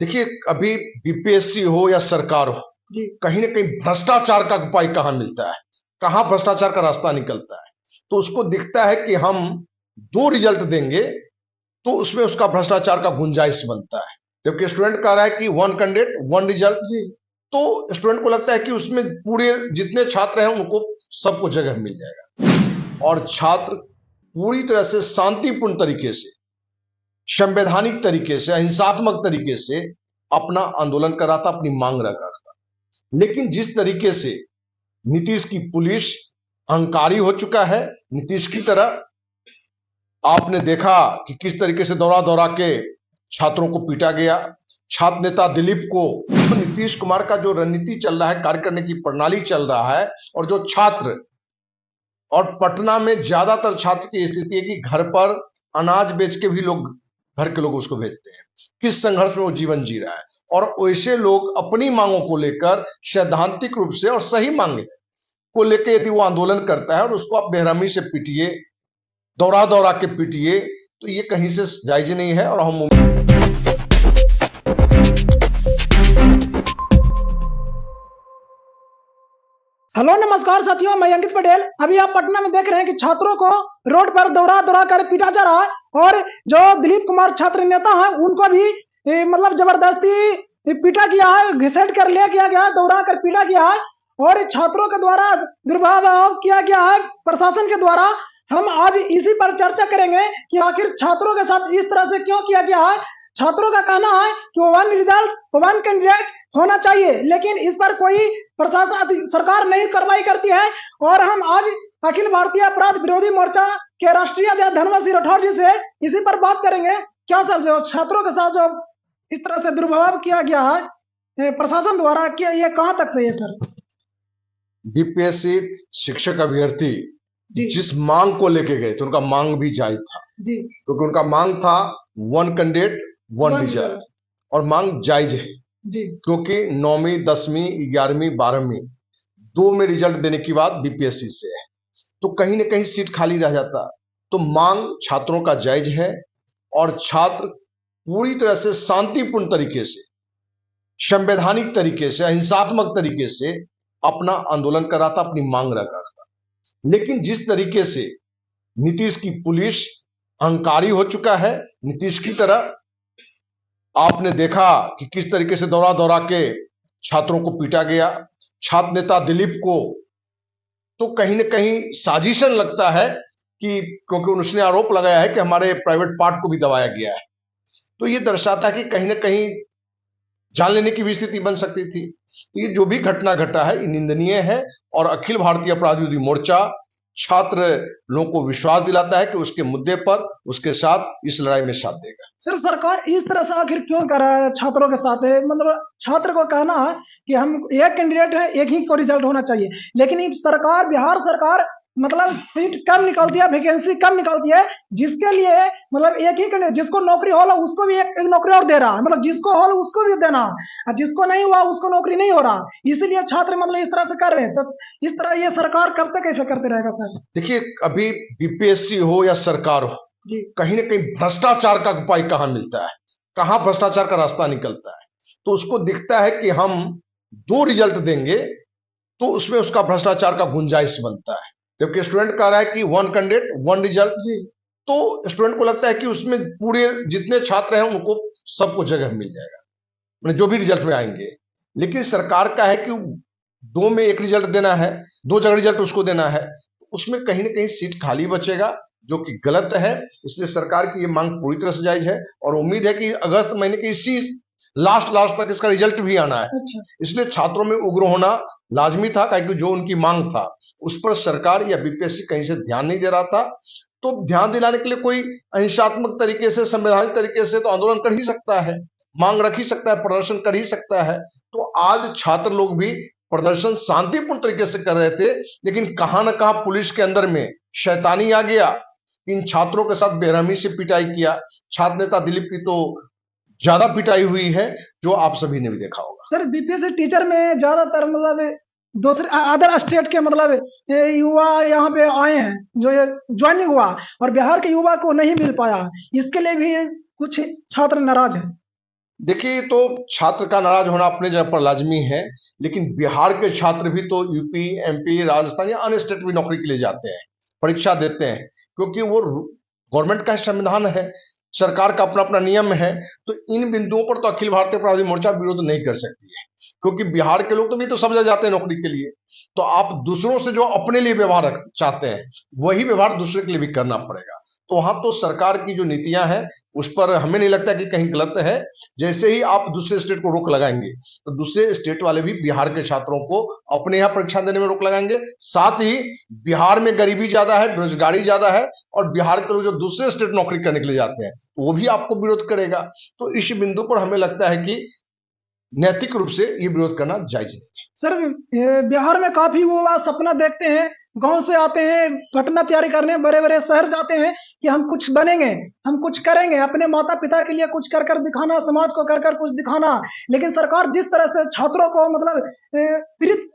देखिए, अभी बीपीएससी हो या सरकार हो, कहीं ना कहीं भ्रष्टाचार का उपाय कहाँ मिलता है, कहाँ भ्रष्टाचार का रास्ता निकलता है। तो उसको दिखता है कि हम दो रिजल्ट देंगे तो उसमें उसका भ्रष्टाचार का गुंजाइश बनता है। जबकि स्टूडेंट कह रहा है कि वन कैंडिडेट वन रिजल्ट, तो स्टूडेंट को लगता है कि उसमें पूरे जितने छात्र हैं उनको सबको जगह मिल जाएगा। और छात्र पूरी तरह से शांतिपूर्ण तरीके से, संवैधानिक तरीके से, अहिंसात्मक तरीके से अपना आंदोलन कर रहा था, अपनी मांग रख रहा था। लेकिन जिस तरीके से नीतीश की पुलिस अहंकारी हो चुका है, नीतीश की तरह आपने देखा कि किस तरीके से दौरा दौरा के छात्रों को पीटा गया। छात्र नेता दिलीप को, तो नीतीश कुमार का जो रणनीति चल रहा है, कार्य करने की प्रणाली चल रहा है, और जो छात्र, और पटना में ज्यादातर छात्र की स्थिति है कि घर पर अनाज बेच के भी लोग, घर के लोग उसको भेजते हैं। किस संघर्ष में वो जीवन जी रहा है। और वैसे लोग अपनी मांगों को लेकर सैद्धांतिक रूप से और सही मांगे को लेकर यदि वो आंदोलन करता है और उसको आप बेरहमी से पीटिए, दौरा दौरा के पीटिए, तो ये कहीं से जायज नहीं है। और हम हेलो नमस्कार साथियों, मैं अंकित पटेल। अभी आप पटना में देख रहे हैं कि छात्रों को रोड पर दौरा दौरा कर पीटा जा रहा है और जो दिलीप कुमार छात्र नेता हैं उनको भी मतलब जबरदस्ती पीटा गया है, घसीट कर ले गया गया है, दौरा कर पीटा गया है और छात्रों के द्वारा दुर्व्यवहार किया गया है प्रशासन के द्वारा। हम आज इसी पर चर्चा करेंगे कि आखिर छात्रों के साथ इस तरह से क्यों किया गया है। छात्रों का कहना है कि वन रिजल्ट वन कैंडिडेट होना चाहिए, लेकिन इस पर कोई प्रशासन सरकार नहीं कार्रवाई करती है। और हम आज अखिल भारतीय अपराध विरोधी मोर्चा के राष्ट्रीय अध्यक्ष धर्मेंद्र सिंह राठौर जी से इसी पर बात करेंगे। क्या सर, जो छात्रों के साथ जो इस तरह से दुर्व्यवहार किया गया है प्रशासन द्वारा, क्या ये कहां तक सही है सर? बीपीएससी शिक्षक अभ्यर्थी जिस मांग को लेके गए थे, उनका मांग भी जायज था जी, क्योंकि उनका मांग था वन कैंडिडेट वन रिजल्ट, और मांग जायज है जी, क्योंकि 9वीं 10वीं 11वीं 12वीं दो में रिजल्ट देने की बात बीपीएससी से है, तो कहीं ना कहीं सीट खाली रह जाता। तो मांग छात्रों का जायज है और छात्र पूरी तरह से शांतिपूर्ण तरीके से, संवैधानिक तरीके से, अहिंसात्मक तरीके से अपना आंदोलन कर रहा था, अपनी मांग रख रहा था। लेकिन जिस तरीके से नीतीश की पुलिस अहंकारी हो चुका है, नीतीश की तरह आपने देखा कि किस तरीके से दौरा दौरा के छात्रों को पीटा गया। छात्र नेता दिलीप को, तो कहीं ना कहीं साजिशन लगता है कि, क्योंकि उसने आरोप लगाया है कि हमारे प्राइवेट पार्ट को भी दबाया गया है। तो ये दर्शाता है कि कहीं ना कहीं जान लेने की भी स्थिति बन सकती थी। ये जो भी घटना घटा है ये निंदनीय है, और अखिल भारतीय अपराध विरोधी मोर्चा छात्र लोगों को विश्वास दिलाता है कि उसके मुद्दे पर उसके साथ इस लड़ाई में साथ देगा। सर, सरकार इस तरह से आखिर क्यों कर रहा है छात्रों के साथ? मतलब छात्र को कहना है कि हम एक कैंडिडेट है, एक ही को रिजल्ट होना चाहिए, लेकिन सरकार, बिहार सरकार मतलब सीट कम निकालती है, वैकेंसी कम निकालती है, जिसके लिए मतलब एक ही कैंडिडेट, जिसको नौकरी हो उसको भी एक नौकरी और दे रहा है, मतलब जिसको हो उसको भी देना, जिसको नहीं हुआ उसको नौकरी नहीं हो रहा। इसलिए छात्र मतलब इस तरह से कर रहे हैं। तो इस तरह ये सरकार कब तक ऐसा करते रहेगा सर? देखिए, अभी बीपीएससी हो या सरकार हो, कहीं ना कहीं भ्रष्टाचार का उपाय कहाँ मिलता है, कहाँ भ्रष्टाचार का रास्ता निकलता है। तो उसको दिखता है कि हम दो रिजल्ट देंगे तो उसमें उसका भ्रष्टाचार का गुंजाइश बनता है। जबकि स्टूडेंट कह रहा है कि वन कैंडिडेट वन रिजल्ट, तो स्टूडेंट को लगता है कि उसमें पूरे जितने छात्र हैं उनको सबको जगह मिल जाएगा, जो भी रिजल्ट में आएंगे। लेकिन सरकार का है कि दो में एक रिजल्ट देना है, दो जगह रिजल्ट उसको देना है, उसमें कहीं ना कहीं सीट खाली बचेगा, जो कि गलत है। इसलिए सरकार की ये मांग पूरी तरह से जायज है, और उम्मीद है कि अगस्त महीने के इसी लास्ट तक इसका रिजल्ट भी आना है। अच्छा। इसलिए छात्रों में उग्र होना लाजमी था, क्योंकि जो उनकी मांग था उस पर सरकार या बीपीएससी कहीं से ध्यान नहीं दे रहा था। तो ध्यान दिलाने के लिए कोई अहिंसात्मक तरीके से, संवैधानिक तरीके से तो आंदोलन कर ही सकता है, मांग रख ही सकता है, प्रदर्शन कर ही सकता है। तो आज छात्र लोग भी प्रदर्शन शांतिपूर्ण तरीके से कर रहे थे, लेकिन कहां ना कहां पुलिस के अंदर में शैतानी आ गया। इन छात्रों के साथ बेरहमी से पिटाई किया। छात्र नेता दिलीप की तो ज्यादा पिटाई हुई है, जो आप सभी ने भी देखा होगा। सर, बीपीएससी टीचर में ज्यादातर मतलब दूसरे अदर स्टेट के मतलब युवा यहाँ पे आए हैं, जो ज्वाइनिंग हुआ, और बिहार के युवा को नहीं मिल पाया। इसके लिए भी कुछ छात्र नाराज हैं। देखिए, तो छात्र का नाराज होना अपने जगह पर लाजमी है, लेकिन बिहार के छात्र भी तो यूपी, एमपी, राजस्थान या अन्य स्टेट में नौकरी के लिए जाते हैं, परीक्षा देते हैं, क्योंकि वो गवर्नमेंट का संविधान है, सरकार का अपना अपना नियम है। तो इन बिंदुओं पर तो अखिल भारतीय अपराधी मोर्चा विरोध नहीं कर सकती है, क्योंकि बिहार के लोग तो भी तो सब जगह जाते हैं नौकरी के लिए। तो आप दूसरों से जो अपने लिए व्यवहार चाहते हैं, वही व्यवहार दूसरे के लिए भी करना पड़ेगा। तो वहां तो सरकार की जो नीतियां हैं, उस पर हमें नहीं लगता कि कहीं गलत है। जैसे ही आप दूसरे स्टेट को रोक लगाएंगे, तो दूसरे स्टेट वाले भी बिहार के छात्रों को अपने यहाँ परीक्षा देने में रोक लगाएंगे। साथ ही बिहार में गरीबी ज्यादा है, बेरोजगारी ज्यादा है, और बिहार के लोग जो दूसरे स्टेट नौकरी करने के लिए जाते हैं, वो भी आपको विरोध करेगा। तो इस बिंदु पर हमें लगता है कि नैतिक रूप से ये विरोध करना जायज नहीं। सर, बिहार में काफी वो सपना देखते हैं, गांव से आते हैं घटना तैयारी करने, बड़े बड़े शहर जाते हैं कि हम कुछ बनेंगे, हम कुछ करेंगे, अपने माता पिता के लिए कुछ कर कर दिखाना, समाज को कर कर कुछ दिखाना। लेकिन सरकार जिस तरह से छात्रों को मतलब पीड़ित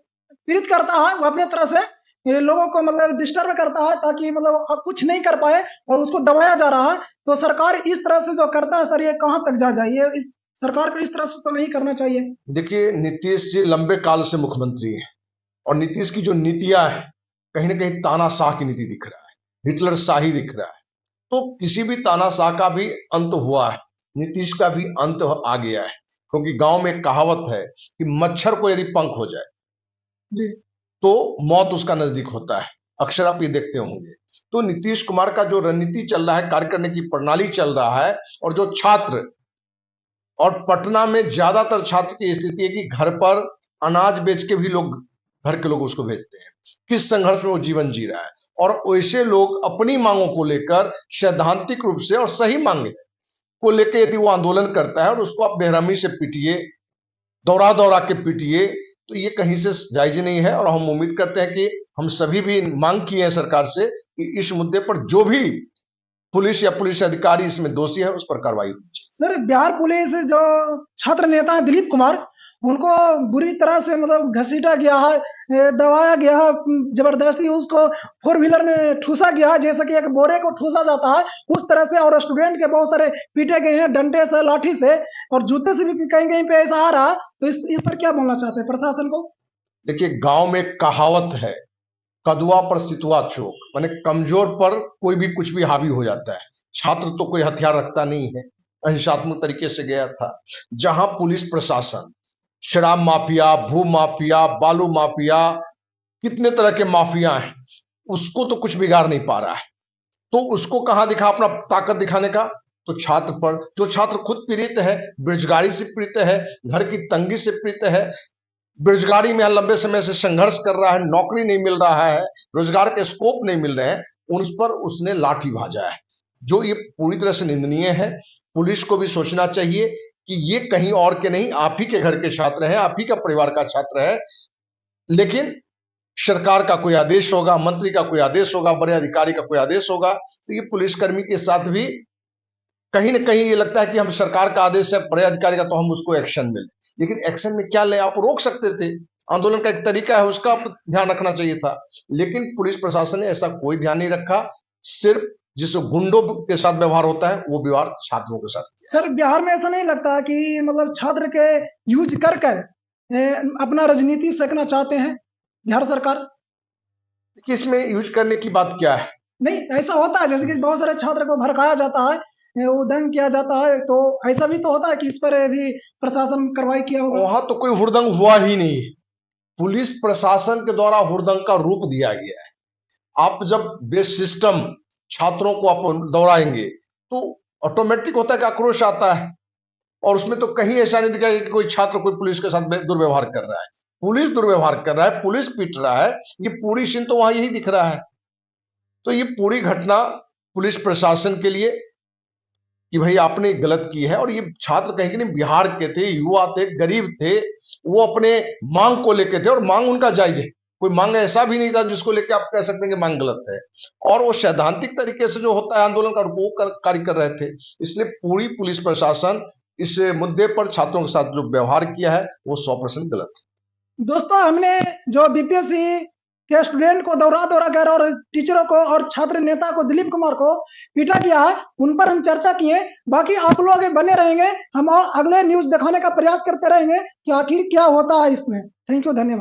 पीड़ित करता है, वो अपने तरह से लोगों को मतलब डिस्टर्ब करता है, ताकि मतलब कुछ नहीं कर पाए और उसको दबाया जा रहा है। तो सरकार इस तरह से जो करता है, सर ये कहाँ तक जा जाए? इस सरकार को इस तरह से तो नहीं करना चाहिए। देखिए, नीतीश जी लंबे काल से मुख्यमंत्री हैं, और नीतीश की जो नीतियां है, कहीं ना कहीं तानाशाह की नीति दिख रहा है, हिटलर शाही दिख रहा है। तो किसी भी तानाशाह का भी अंत हुआ है, नीतीश का भी अंत आ गया है। क्योंकि गांव में एक कहावत है कि मच्छर को यदि पंख हो जाए जी। तो मौत उसका नजदीक होता है, अक्सर आप ये देखते होंगे। तो नीतीश कुमार का जो रणनीति चल रहा है, कार्य करने की प्रणाली चल रहा है, और जो छात्र, और पटना में ज्यादातर छात्र की स्थिति है कि घर पर अनाज बेच के भी लोग, घर के लोग उसको भेजते हैं। किस संघर्ष में वो जीवन जी रहा है। और वैसे लोग अपनी मांगों को लेकर सैद्धांतिक रूप से और सही मांगे को लेकर यदि वो आंदोलन करता है, और उसको आप बेरहमी से पीटिए, दौड़ा दौड़ा के पीटिए, तो ये कहीं से जायज नहीं है। और हम उम्मीद करते हैं कि हम सभी भी मांग की है सरकार से कि इस मुद्दे पर जो भी पुलिस या पुलिस अधिकारी इसमें दोषी है, उस पर कार्रवाई होनी चाहिए। सर, बिहार पुलिस जो छात्र नेता है दिलीप कुमार, उनको बुरी तरह से मतलब घसीटा गया है, दबाया गया है, जबरदस्ती उसको 4 व्हीलर में ठूसा गया है, जैसे कि एक बोरे को ठूसा जाता है उस तरह से। और स्टूडेंट के बहुत सारे पीटे गए हैं डंडे से, लाठी से, और जूते से भी कहीं कहीं पे ऐसा आ रहा। तो इस पर क्या बोलना चाहते हैं प्रशासन को? देखिए, गांव में एक कहावत है, कदुआ पर सितुआ चोक, माने कमजोर पर कोई भी कुछ भी हावी हो जाता है। छात्र तो कोई हथियार रखता नहीं है, अहिंसात्मक तरीके से गया था। जहां पुलिस प्रशासन शराब माफिया, भू माफिया, बालू माफिया, कितने तरह के माफिया हैं, उसको तो कुछ बिगाड़ नहीं पा रहा है। तो उसको कहां दिखा अपना ताकत दिखाने का? तो छात्र पर। जो छात्र खुद पीड़ित है, बेरोजगारी से पीड़ित है, घर की तंगी से पीड़ित है, बेरोजगारी में लंबे समय से संघर्ष कर रहा है, नौकरी नहीं मिल रहा है, रोजगार के स्कोप नहीं मिल रहे हैं, उन पर उसने लाठी भाजा है, जो ये पूरी तरह से निंदनीय है। पुलिस को भी सोचना चाहिए कि ये कहीं और के नहीं, आप ही के घर के छात्र हैं, आप ही का परिवार का छात्र है। लेकिन सरकार का कोई आदेश होगा, मंत्री का कोई आदेश होगा, बड़े अधिकारी का कोई आदेश होगा, तो ये पुलिसकर्मी के साथ भी कहीं ना कहीं ये लगता है कि हम सरकार का आदेश है, बड़े अधिकारी का, तो हम उसको एक्शन मिले। लेकिन एक्शन में क्या ले? आप रोक सकते थे, आंदोलन का एक तरीका है, उसका ध्यान रखना चाहिए था। लेकिन पुलिस प्रशासन ने ऐसा कोई ध्यान नहीं रखा। सिर्फ जिस गुंडों के साथ व्यवहार होता है, वो व्यवहार छात्रों के साथ किया। सर, बिहार में ऐसा नहीं लगता कि मतलब छात्र के यूज कर कर अपना राजनीति सेकना चाहते हैं बिहार सरकार? देखिए, इसमें यूज करने की बात क्या है? नहीं, ऐसा होता है जैसे कि बहुत सारे छात्र को भड़काया जाता है, वो दंग किया जाता है, तो ऐसा भी तो होता है कि इस पर भी प्रशासन कार्रवाई किया होगा। वहां तो कोई हुड़दंग हुआ ही नहीं। पुलिस प्रशासन के द्वारा हुड़दंग का रूप दिया गया है। आप जब बेस सिस्टम छात्रों को आप दौड़ाएंगे, तो ऑटोमेटिक होता है कि आक्रोश आता है। और उसमें तो कहीं ऐसा नहीं दिखा कि कोई छात्र कोई पुलिस के साथ दुर्व्यवहार कर रहा है। पुलिस दुर्व्यवहार कर रहा है, पुलिस पीट रहा है, ये पूरी सीन तो वहां यही दिख रहा है। तो ये पूरी घटना पुलिस प्रशासन के लिए कि भाई आपने गलत की है। और ये छात्र कहीं नहीं बिहार के थे, युवा थे, गरीब थे, वो अपने मांग को लेके थे, और मांग उनका जायज है। कोई मांग ऐसा भी नहीं था जिसको लेके आप कह सकते हैं कि मांग गलत है। और वो सैद्धांतिक तरीके से जो होता है आंदोलन का, वो कार्य कर रहे थे। इसलिए पूरी पुलिस प्रशासन इस मुद्दे पर छात्रों के साथ जो व्यवहार किया है, वो 100% गलत है। दोस्तों, हमने जो बीपीएससी के स्टूडेंट को दौरा दौरा कर और टीचरों को और छात्र नेता को दिलीप कुमार को पीटा गया है, उन पर हम चर्चा किए। बाकी आप लोग बने रहेंगे, हम अगले न्यूज दिखाने का प्रयास करते रहेंगे कि आखिर क्या होता है इसमें। थैंक यू, धन्यवाद।